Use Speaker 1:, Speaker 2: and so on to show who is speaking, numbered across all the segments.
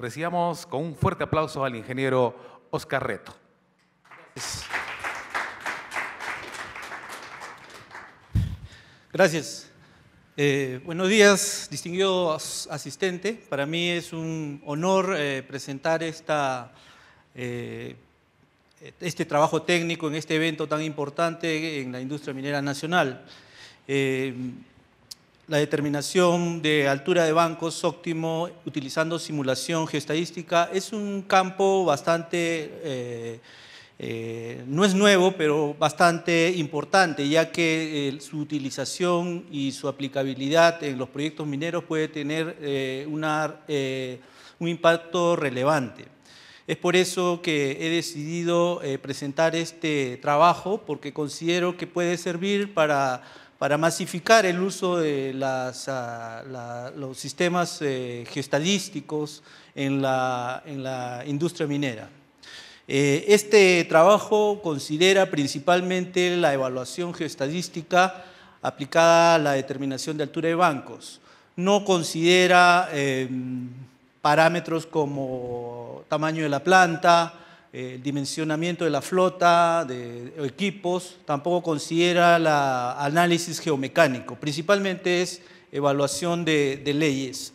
Speaker 1: Recibamos con un fuerte aplauso al ingeniero Oscar Reto.
Speaker 2: Gracias. Buenos días, distinguido asistente. Para mí es un honor presentar este trabajo técnico en este evento tan importante en la industria minera nacional. La determinación de altura de bancos óptimo utilizando simulación geoestadística es un campo bastante, no es nuevo, pero bastante importante, ya que su utilización y su aplicabilidad en los proyectos mineros puede tener un impacto relevante. Es por eso que he decidido presentar este trabajo, porque considero que puede servir para masificar el uso de los sistemas geoestadísticos en la industria minera. Este trabajo considera principalmente la evaluación geoestadística aplicada a la determinación de altura de bancos. No considera parámetros como tamaño de la planta, dimensionamiento de la flota, de equipos, tampoco considera el análisis geomecánico, principalmente es evaluación de leyes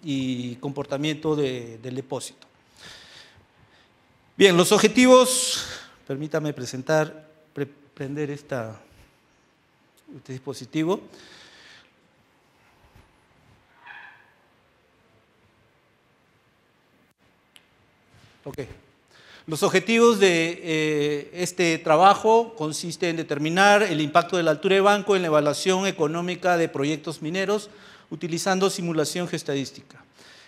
Speaker 2: y comportamiento del depósito. Bien, los objetivos, permítame prender este dispositivo. Ok. Los objetivos de este trabajo consisten en determinar el impacto de la altura de banco en la evaluación económica de proyectos mineros utilizando simulación geoestadística.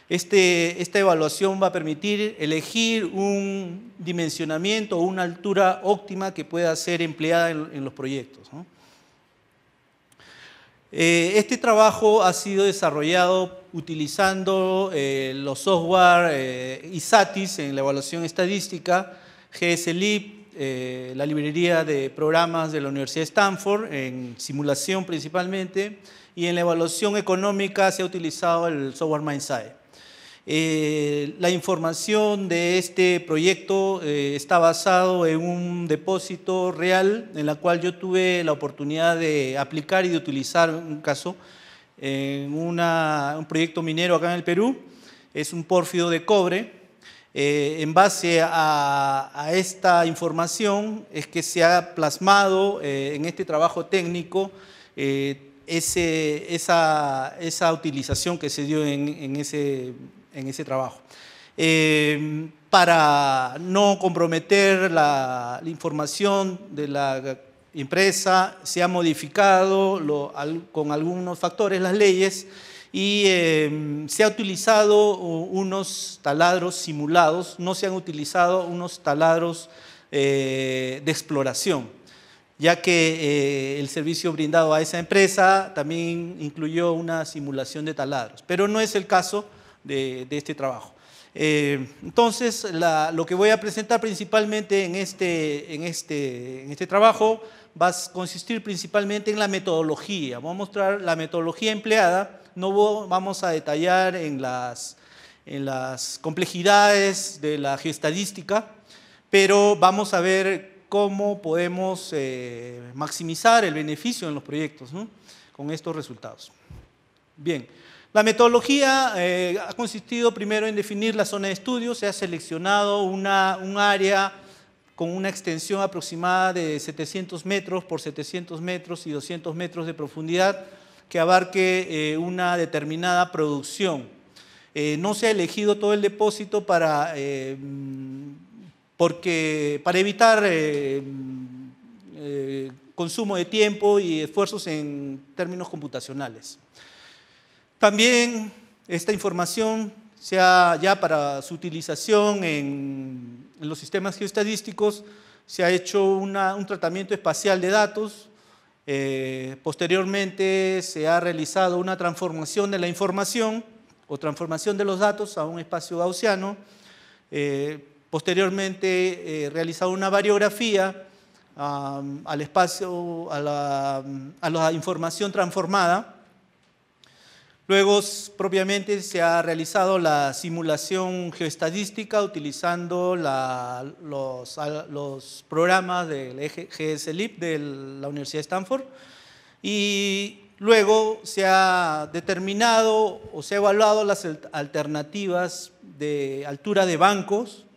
Speaker 2: Esta evaluación va a permitir elegir un dimensionamiento o una altura óptima que pueda ser empleada en los proyectos, ¿no? Este trabajo ha sido desarrollado utilizando los software ISATIS en la evaluación estadística, GSLib, la librería de programas de la Universidad de Stanford, en simulación principalmente, y en la evaluación económica se ha utilizado el software MindSci. La información de este proyecto está basado en un depósito real en la cual yo tuve la oportunidad de aplicar y de utilizar un caso en un proyecto minero acá en el Perú. Es un pórfido de cobre. En base a esta información es que se ha plasmado en este trabajo técnico esa utilización que se dio en ese trabajo. Para no comprometer la información de la empresa, se ha modificado con algunos factores las leyes y se ha utilizado unos taladros simulados, no se han utilizado unos taladros de exploración, ya que el servicio brindado a esa empresa también incluyó una simulación de taladros, pero no es el caso de este trabajo. Entonces, lo que voy a presentar principalmente en este trabajo va a consistir principalmente en la metodología. Vamos a mostrar la metodología empleada, no vamos a detallar en las complejidades de la geoestadística, pero vamos a ver cómo podemos maximizar el beneficio en los proyectos, ¿no?, con estos resultados. Bien. La metodología ha consistido primero en definir la zona de estudio. Se ha seleccionado un área con una extensión aproximada de 700 metros por 700 metros y 200 metros de profundidad que abarque una determinada producción. No se ha elegido todo el depósito para evitar consumo de tiempo y esfuerzos en términos computacionales. También esta información, ya para su utilización en los sistemas geoestadísticos, se ha hecho un tratamiento espacial de datos. Posteriormente se ha realizado una transformación de la información o transformación de los datos a un espacio gaussiano. Posteriormente realizado una variografía al espacio, a la información transformada. Luego, propiamente, se ha realizado la simulación geoestadística utilizando los programas del GSLIP de la Universidad de Stanford. Y luego se ha determinado o se ha evaluado las alternativas de altura de bancos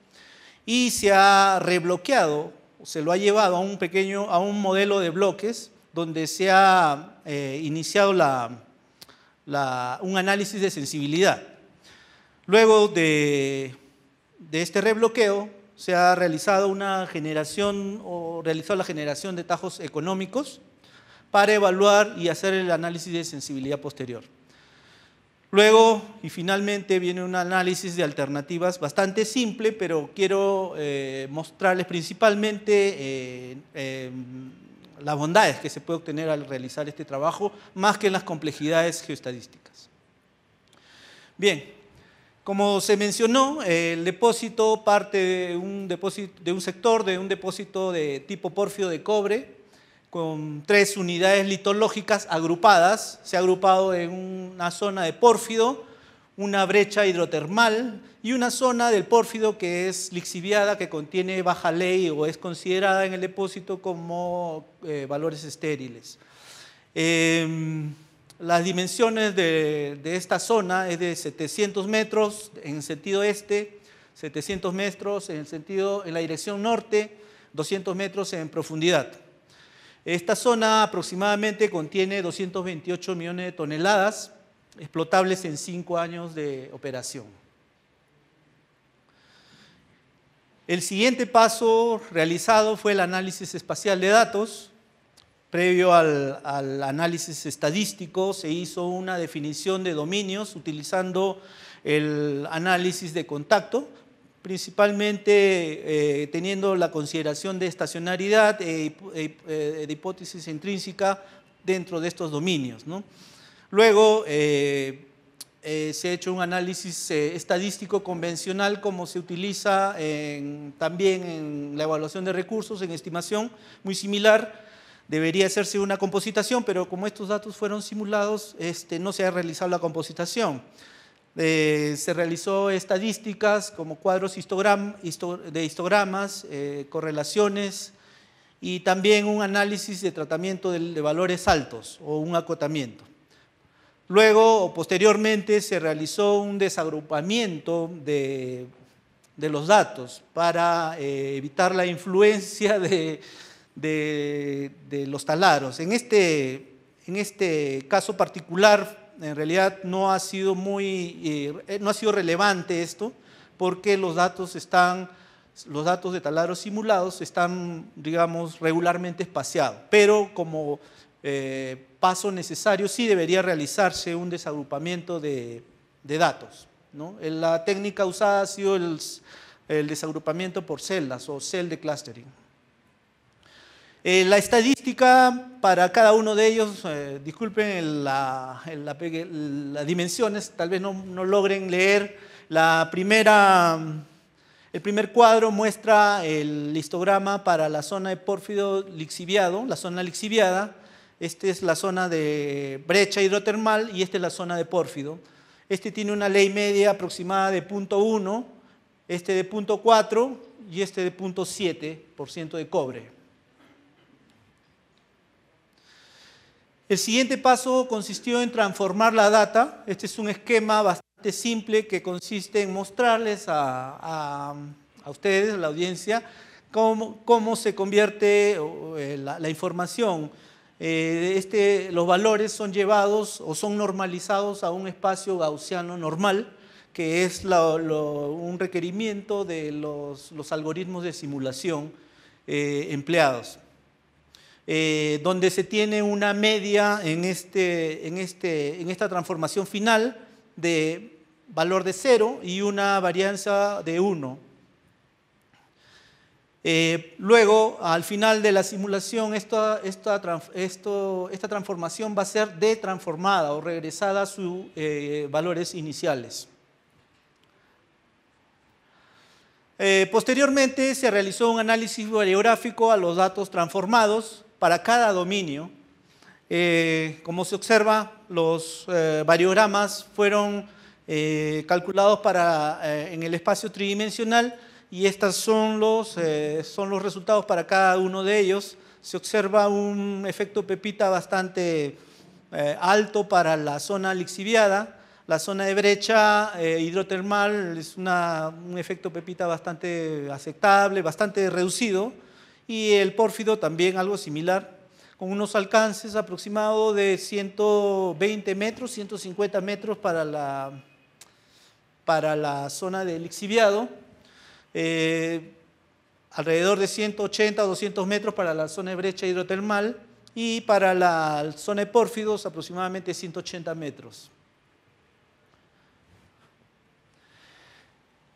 Speaker 2: y se ha rebloqueado, se lo ha llevado a un modelo de bloques donde se ha iniciado un análisis de sensibilidad. Luego de este rebloqueo se ha realizado la generación de tajos económicos para evaluar y hacer el análisis de sensibilidad posterior. Luego, y finalmente, viene un análisis de alternativas bastante simple, pero quiero mostrarles principalmente las bondades que se puede obtener al realizar este trabajo, más que en las complejidades geoestadísticas. Bien, como se mencionó, el depósito parte de un depósito de tipo pórfido de cobre, con 3 unidades litológicas agrupadas. Se ha agrupado en una zona de pórfido, una brecha hidrotermal y una zona del pórfido que es lixiviada, que contiene baja ley o es considerada en el depósito como valores estériles. Las dimensiones de esta zona es de 700 metros en sentido este, 700 metros en la dirección norte, 200 metros en profundidad. Esta zona aproximadamente contiene 228 millones de toneladas explotables en 5 años de operación. El siguiente paso realizado fue el análisis espacial de datos. Previo al análisis estadístico se hizo una definición de dominios utilizando el análisis de contacto, principalmente teniendo la consideración de estacionariedad de hipótesis intrínseca dentro de estos dominios, ¿no? Luego se ha hecho un análisis estadístico convencional como se utiliza también en la evaluación de recursos, en estimación, muy similar. Debería hacerse una compositación, pero como estos datos fueron simulados, no se ha realizado la compositación. Se realizó estadísticas como cuadros de histogramas, correlaciones y también un análisis de tratamiento de valores altos o un acotamiento. Luego, posteriormente, se realizó un desagrupamiento de los datos para evitar la influencia de los taladros. En este caso particular, en realidad no ha sido relevante esto, porque los datos de taladros simulados están, digamos, regularmente espaciados, pero como paso necesario sí debería realizarse un desagrupamiento de datos, ¿no? La técnica usada ha sido el desagrupamiento por celdas o cell declustering. La estadística para cada uno de ellos, disculpen las dimensiones, tal vez no logren leer. El primer cuadro muestra el histograma para la zona de pórfido lixiviado, la zona lixiviada. Esta es la zona de brecha hidrotermal y esta es la zona de pórfido. Este tiene una ley media aproximada de 0.1, este de 0.4 y este de 0.7% de cobre. El siguiente paso consistió en transformar la data. Este es un esquema bastante simple que consiste en mostrarles a ustedes, a la audiencia, cómo se convierte la información. Los valores son llevados o son normalizados a un espacio gaussiano normal, que es un requerimiento de los algoritmos de simulación empleados. Donde se tiene una media en esta transformación final de valor de 0 y una varianza de 1. Luego, al final de la simulación, esta transformación va a ser detransformada o regresada a sus valores iniciales. Posteriormente, se realizó un análisis variográfico a los datos transformados para cada dominio. Como se observa, los variogramas fueron calculados en el espacio tridimensional y estos son los resultados para cada uno de ellos. Se observa un efecto pepita bastante alto para la zona lixiviada. La zona de brecha hidrotermal es un efecto pepita bastante aceptable, bastante reducido, y el pórfido también algo similar, con unos alcances aproximados de 120 metros, 150 metros para la zona de lixiviado, alrededor de 180 o 200 metros para la zona de brecha hidrotermal, y para la zona de pórfidos aproximadamente 180 metros.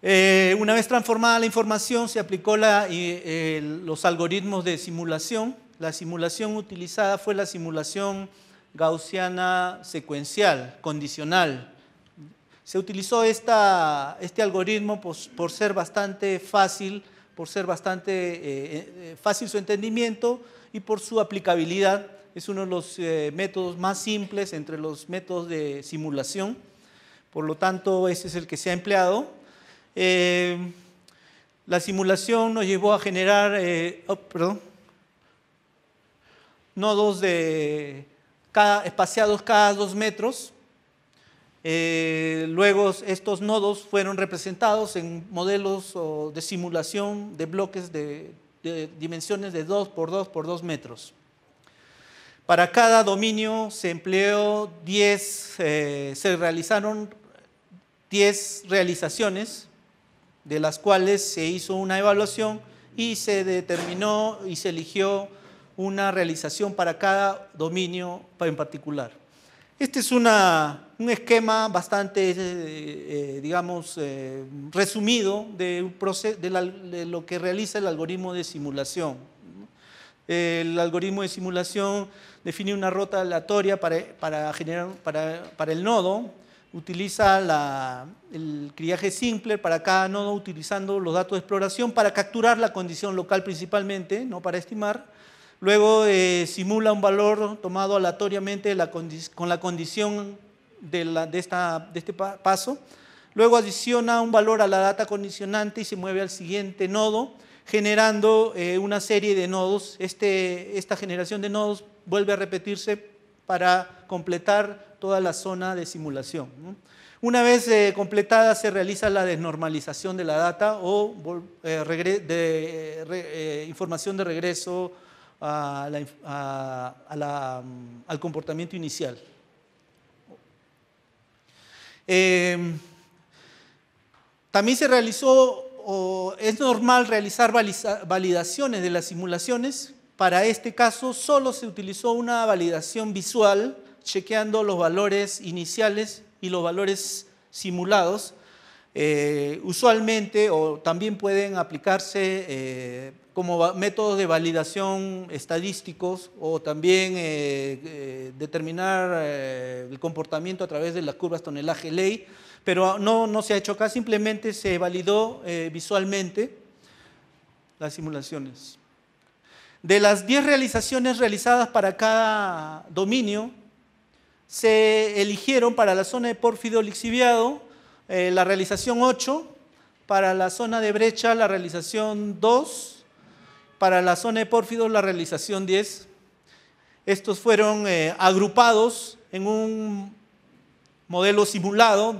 Speaker 2: Una vez transformada la información, se aplicó los algoritmos de simulación. La simulación utilizada fue la simulación gaussiana secuencial, condicional. Se utilizó este algoritmo por ser bastante fácil, fácil su entendimiento y por su aplicabilidad. Es uno de los métodos más simples entre los métodos de simulación. Por lo tanto, ese es el que se ha empleado. La simulación nos llevó a generar nodos espaciados cada 2 metros. Luego estos nodos fueron representados en modelos de simulación de bloques de dimensiones de 2 por 2 por 2 metros. Para cada dominio se empleó se realizaron 10 realizaciones, de las cuales se hizo una evaluación y se determinó y se eligió una realización para cada dominio en particular. Este es un esquema bastante, resumido de lo que realiza el algoritmo de simulación. El algoritmo de simulación define una ruta aleatoria para el nodo. Utiliza el criaje simple para cada nodo, utilizando los datos de exploración para capturar la condición local principalmente, no para estimar. Luego simula un valor tomado aleatoriamente con la condición de este paso. Luego adiciona un valor a la data condicionante y se mueve al siguiente nodo, generando una serie de nodos. Esta generación de nodos vuelve a repetirse para completar toda la zona de simulación. Una vez completada, se realiza la desnormalización de la data o información de regreso al comportamiento inicial. También se realizó, es normal realizar validaciones de las simulaciones. Para este caso, solo se utilizó una validación visual, chequeando los valores iniciales y los valores simulados. Usualmente, o también pueden aplicarse como métodos de validación estadísticos, o también determinar el comportamiento a través de las curvas tonelaje-ley, pero no se ha hecho acá, simplemente se validó visualmente las simulaciones. De las 10 realizaciones realizadas para cada dominio, se eligieron para la zona de pórfido lixiviado la realización 8, para la zona de brecha la realización 2, para la zona de pórfido la realización 10. Estos fueron agrupados en un modelo simulado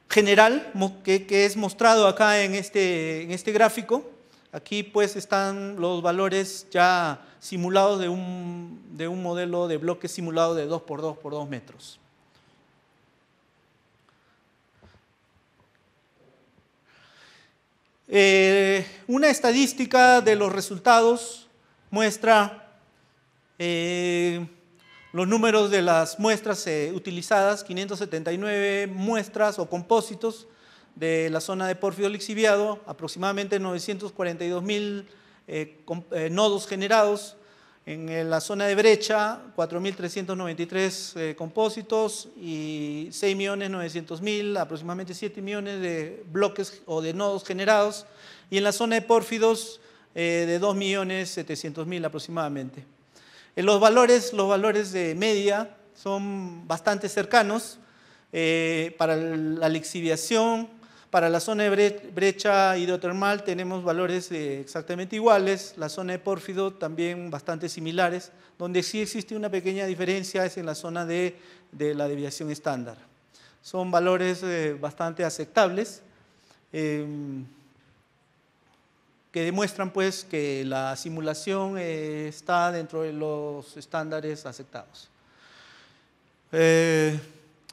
Speaker 2: general que es mostrado acá en este gráfico. Aquí pues están los valores ya simulados de un modelo de bloque simulado de 2 por 2 por 2 metros. Una estadística de los resultados muestra los números de las muestras utilizadas, 579 muestras o compósitos de la zona de pórfido lixiviado, aproximadamente 942.000 nodos generados. En la zona de brecha, 4.393 compósitos y 6.900.000, aproximadamente 7 millones de bloques o de nodos generados. Y en la zona de pórfidos, de 2.700.000 aproximadamente. Los valores de media son bastante cercanos. Para la lixiviación, para la zona de brecha hidrotermal tenemos valores exactamente iguales, la zona de pórfido también bastante similares, donde sí existe una pequeña diferencia es en la zona de la deviación estándar. Son valores bastante aceptables, que demuestran pues que la simulación está dentro de los estándares aceptados.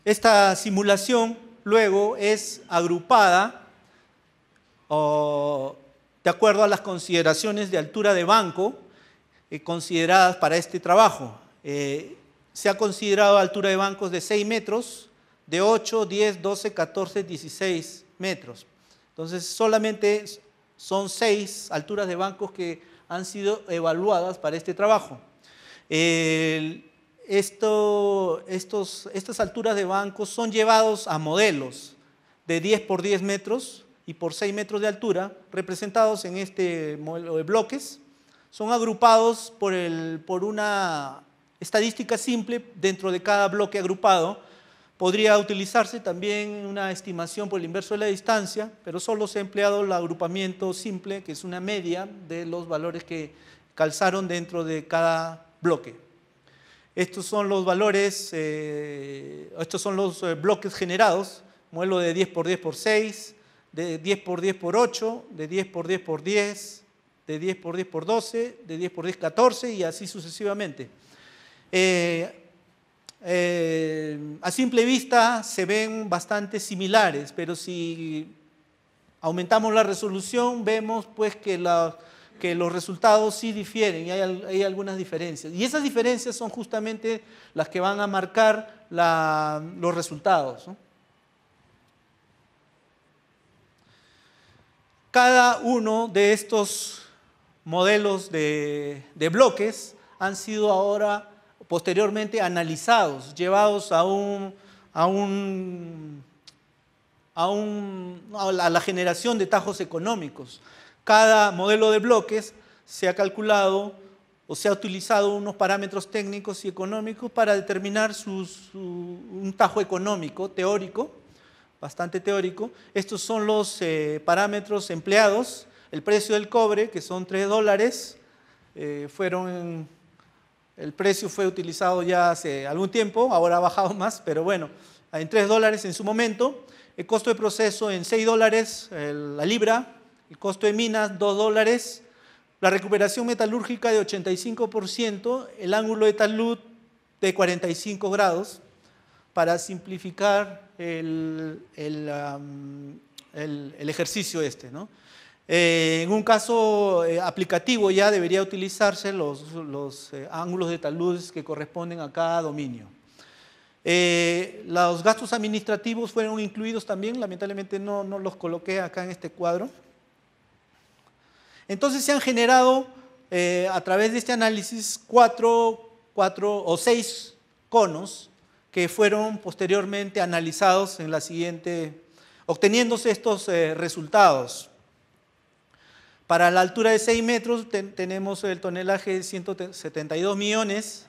Speaker 2: Esta simulación luego es agrupada de acuerdo a las consideraciones de altura de banco consideradas para este trabajo. Se ha considerado altura de bancos de 6 metros, de 8, 10, 12, 14, 16 metros. Entonces solamente son 6 alturas de bancos que han sido evaluadas para este trabajo. Estas alturas de bancos son llevados a modelos de 10 por 10 metros y por 6 metros de altura, representados en este modelo de bloques. Son agrupados por una estadística simple dentro de cada bloque agrupado. Podría utilizarse también una estimación por el inverso de la distancia, pero solo se ha empleado el agrupamiento simple, que es una media de los valores que calzaron dentro de cada bloque. Estos son los valores, estos son los bloques generados, modelo de 10 por 10 por 6, de 10 por 10 por 8, de 10 por 10 por 10, de 10 por 10 por 12, de 10 por 10 14 y así sucesivamente. A simple vista se ven bastante similares, pero si aumentamos la resolución vemos pues que los resultados sí difieren y hay algunas diferencias. Y esas diferencias son justamente las que van a marcar los resultados, ¿no? Cada uno de estos modelos de bloques han sido ahora posteriormente analizados, llevados a la generación de tajos económicos. Cada modelo de bloques se ha calculado o se ha utilizado unos parámetros técnicos y económicos para determinar un tajo económico teórico, bastante teórico. Estos son los parámetros empleados. El precio del cobre, que son $3, el precio fue utilizado ya hace algún tiempo, ahora ha bajado más, pero bueno, en $3 en su momento. El costo de proceso en $6, la libra. El costo de minas, $2. La recuperación metalúrgica de 85%, el ángulo de talud de 45 grados, para simplificar el ejercicio este, ¿no? En un caso aplicativo ya debería utilizarse los ángulos de talud que corresponden a cada dominio. Los gastos administrativos fueron incluidos también, lamentablemente no los coloqué acá en este cuadro. Entonces se han generado a través de este análisis 4 o 6 conos que fueron posteriormente analizados en la siguiente, obteniéndose estos resultados. Para la altura de 6 metros tenemos el tonelaje de 172 millones,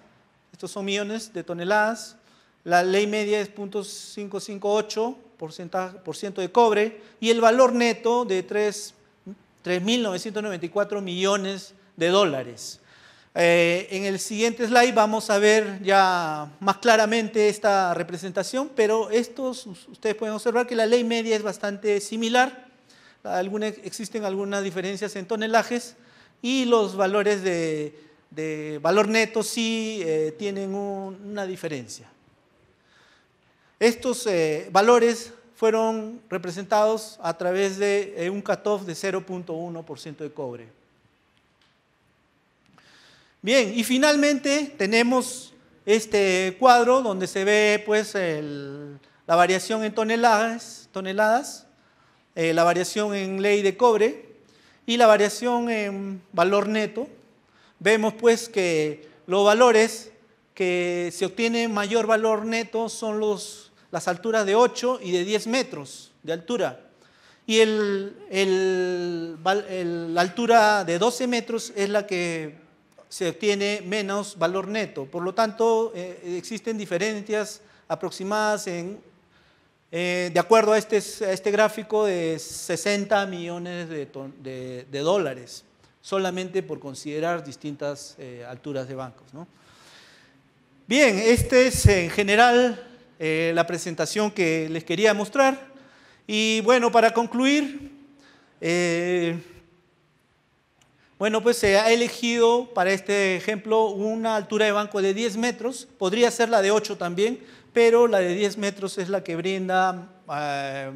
Speaker 2: estos son millones de toneladas. La ley media es 0.558% de cobre y el valor neto de 3.994 millones de dólares. En el siguiente slide vamos a ver ya más claramente esta representación, pero ustedes pueden observar que la ley media es bastante similar. Existen algunas diferencias en tonelajes y los valores de valor neto sí tienen una diferencia. Estos valores fueron representados a través de un cutoff de 0.1% de cobre. Bien, y finalmente tenemos este cuadro donde se ve pues, la variación en toneladas, la variación en ley de cobre y la variación en valor neto. Vemos pues que los valores que se obtienen mayor valor neto son las alturas de 8 y de 10 metros de altura. Y la altura de 12 metros es la que se obtiene menos valor neto. Por lo tanto, existen diferencias aproximadas de acuerdo a este gráfico de 60 millones de dólares, solamente por considerar distintas alturas de bancos, ¿no? Bien, esta es en general la presentación que les quería mostrar. Y bueno, para concluir, bueno, pues se ha elegido para este ejemplo una altura de banco de 10 metros, podría ser la de 8 también, pero la de 10 metros es la que brinda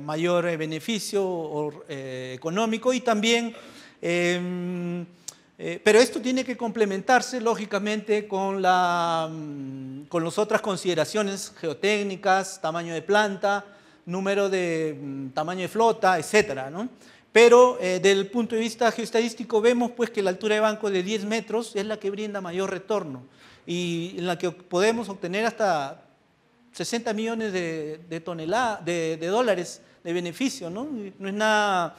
Speaker 2: mayor beneficio económico y también, pero esto tiene que complementarse lógicamente con las otras consideraciones geotécnicas, tamaño de planta, número de tamaño de flota, etcétera, ¿no? Pero desde el punto de vista geoestadístico vemos pues que la altura de banco de 10 metros es la que brinda mayor retorno y en la que podemos obtener hasta 60 millones de dólares de beneficio, ¿no? No es nada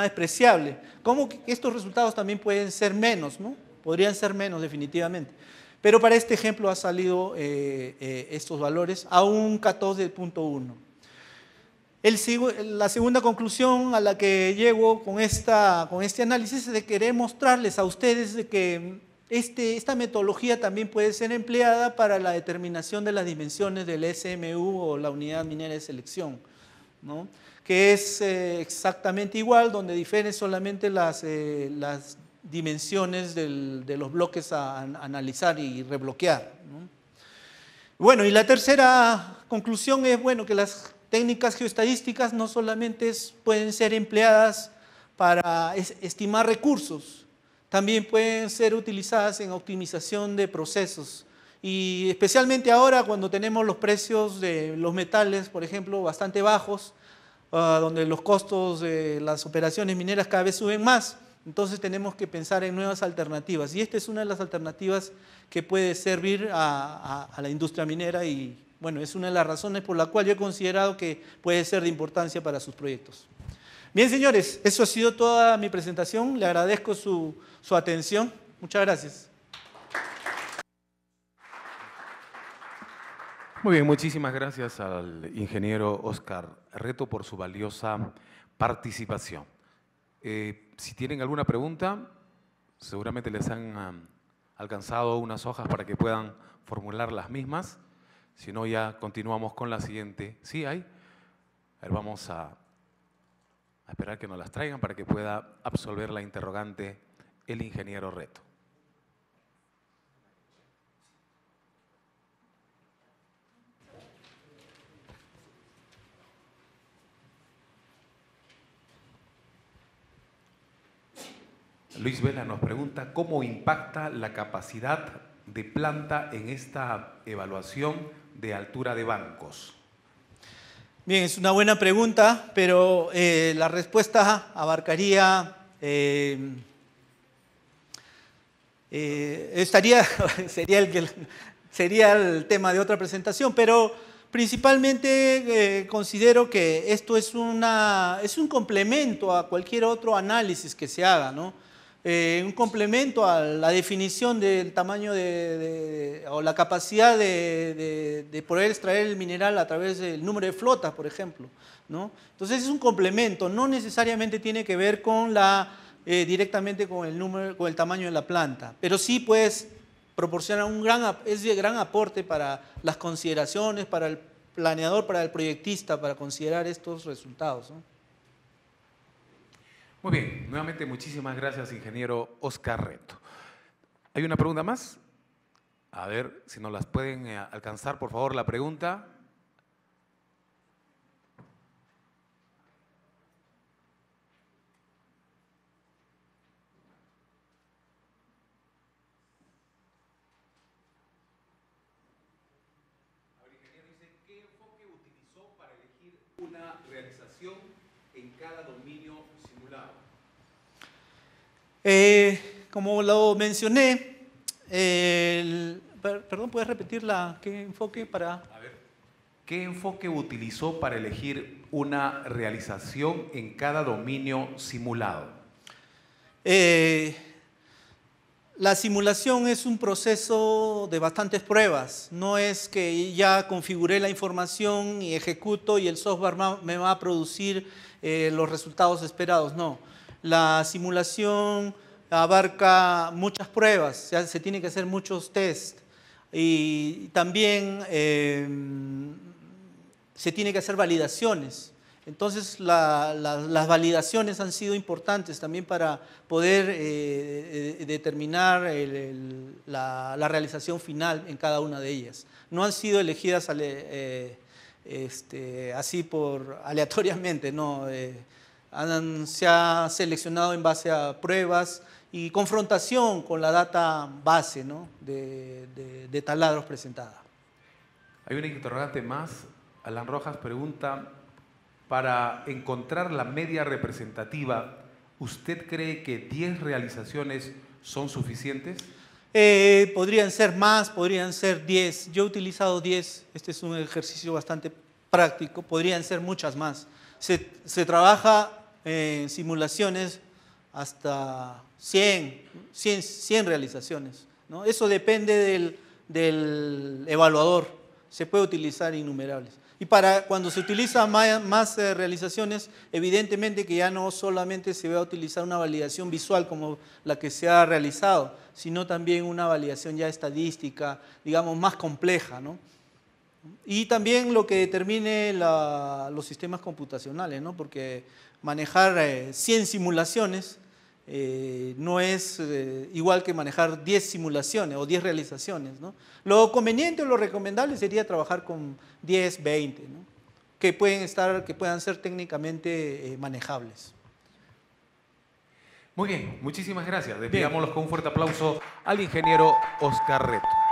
Speaker 2: despreciable. ¿Cómo que estos resultados también pueden ser menos, ¿no? Podrían ser menos definitivamente. Pero para este ejemplo ha salido estos valores a un 14.1. La segunda conclusión a la que llego con este análisis es de querer mostrarles a ustedes de que esta metodología también puede ser empleada para la determinación de las dimensiones del SMU o la unidad minera de selección, ¿no? Que es exactamente igual, donde difieren solamente las dimensiones de los bloques a analizar y rebloquear, ¿no? Bueno, y la tercera conclusión es bueno, que las técnicas geoestadísticas no solamente pueden ser empleadas para estimar recursos, también pueden ser utilizadas en optimización de procesos. Y especialmente ahora cuando tenemos los precios de los metales, por ejemplo, bastante bajos, donde los costos de las operaciones mineras cada vez suben más, entonces tenemos que pensar en nuevas alternativas. Y esta es una de las alternativas que puede servir a la industria minera y bueno, es una de las razones por la cual yo he considerado que puede ser de importancia para sus proyectos. Bien, señores, eso ha sido toda mi presentación. Le agradezco su atención. Muchas gracias.
Speaker 1: Muy bien, muchísimas gracias al ingeniero Óscar Reto por su valiosa participación. Si tienen alguna pregunta, seguramente les han alcanzado unas hojas para que puedan formular las mismas. Si no, ya continuamos con la siguiente. ¿Sí hay? A ver, vamos a esperar que nos las traigan para que pueda absolver la interrogante el ingeniero Reto. Luis Vela nos pregunta cómo impacta la capacidad de planta en esta evaluación de altura de bancos.
Speaker 2: Bien, es una buena pregunta, pero la respuesta abarcaría, sería el tema de otra presentación, pero principalmente considero que esto es un complemento a cualquier otro análisis que se haga, ¿no? Un complemento a la definición del tamaño o la capacidad de poder extraer el mineral a través del número de flotas, por ejemplo, ¿no? Entonces es un complemento, no necesariamente tiene que ver con directamente con el tamaño de la planta, pero sí pues proporciona es de gran aporte para las consideraciones, para el planeador, para el proyectista, para considerar estos resultados, ¿no?
Speaker 1: Muy bien, nuevamente muchísimas gracias, ingeniero Óscar Reto. ¿Hay una pregunta más? A ver si nos las pueden alcanzar, por favor, la pregunta. A ver, ingeniero, dice, ¿qué enfoque utilizó para elegir una realización en cada dominio simulado?
Speaker 2: Como lo mencioné, perdón, ¿puedes repetir qué enfoque para...?
Speaker 1: A ver, ¿qué enfoque utilizó para elegir una realización en cada dominio simulado?
Speaker 2: La simulación es un proceso de bastantes pruebas. No es que ya configuré la información y ejecuto y el software me va a producir los resultados esperados. No. La simulación abarca muchas pruebas, o sea, se tienen que hacer muchos tests y también se tienen que hacer validaciones. Entonces, las validaciones han sido importantes también para poder determinar la realización final en cada una de ellas. No han sido elegidas así aleatoriamente, no. Se ha seleccionado en base a pruebas y confrontación con la data base, ¿no?, de taladros presentada.
Speaker 1: Hay una interrogante más. Alan Rojas pregunta, para encontrar la media representativa, ¿usted cree que 10 realizaciones son suficientes?
Speaker 2: Podrían ser más, podrían ser 10. Yo he utilizado 10. Este es un ejercicio bastante práctico. Podrían ser muchas más. Se trabaja en simulaciones hasta 100 realizaciones, ¿no? Eso depende del evaluador. Se puede utilizar innumerables. Y cuando se utiliza más realizaciones, evidentemente que ya no solamente se va a utilizar una validación visual como la que se ha realizado, sino también una validación ya estadística, digamos, más compleja, ¿no? Y también lo que determine los sistemas computacionales, ¿no? Porque manejar 100 simulaciones no es igual que manejar 10 simulaciones o 10 realizaciones, ¿no? Lo conveniente o lo recomendable sería trabajar con 10, 20, ¿no?, que puedan ser técnicamente manejables.
Speaker 1: Muy bien, muchísimas gracias. Despidámoslos con un fuerte aplauso al ingeniero Oscar Reto.